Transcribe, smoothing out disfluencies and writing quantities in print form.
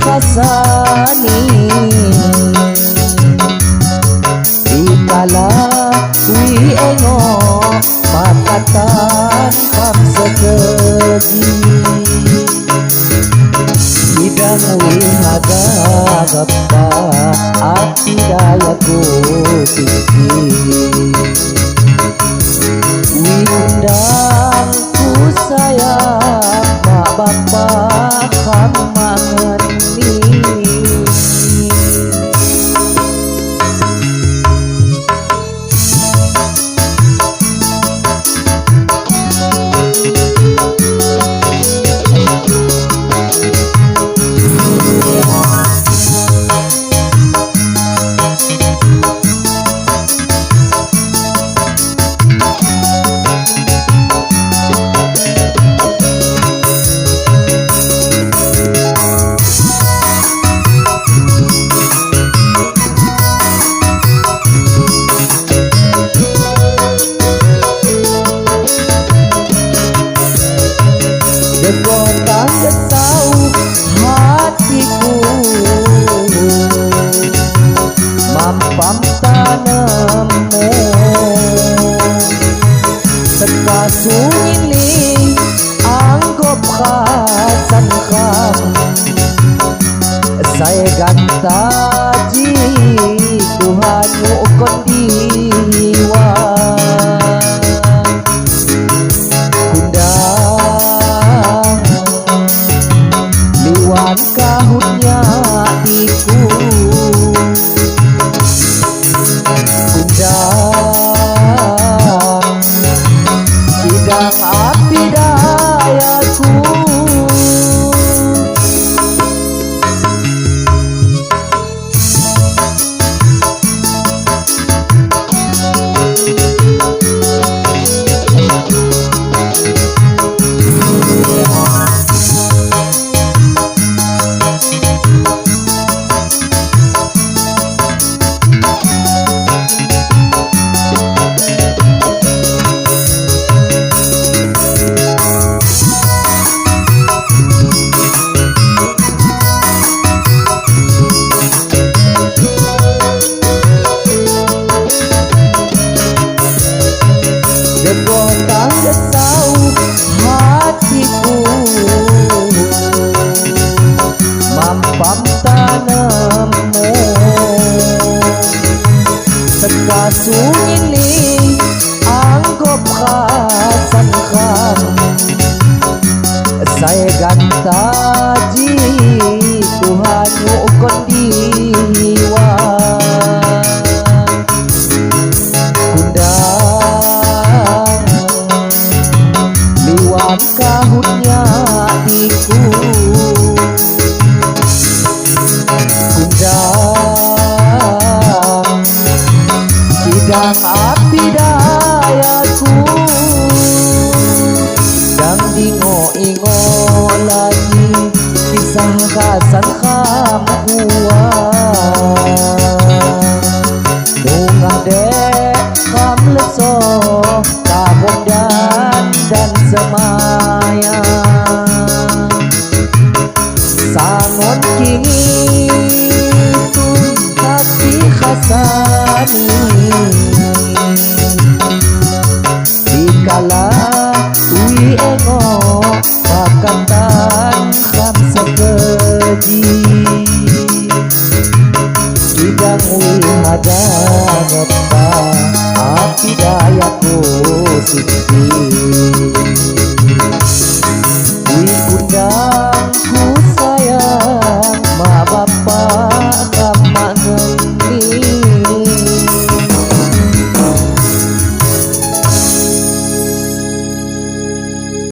Kasani ikala wi engo makatan kam sekegi idang wi haga gappa ati dayaku tinggi wi undang ku sayang mak bapak kam mangeni. Dekotang desau hatiku mampam tanammu sekasung ini anggap khasan kam saya gantaji Tuhan ukon diwa kahutnya iku undang sidang api dayaku Dekotang desau hatiku mampam tanammu sekasung ini anggap khasan kam saya gantaji Tuhan ukon diwa kahutnya iku undang sidang api dayaku dan dingo-ingo lagi kisah kasan kamu nungah dek kam leso kabong dan semaya sangon kini tu hati khasani กูสิบปี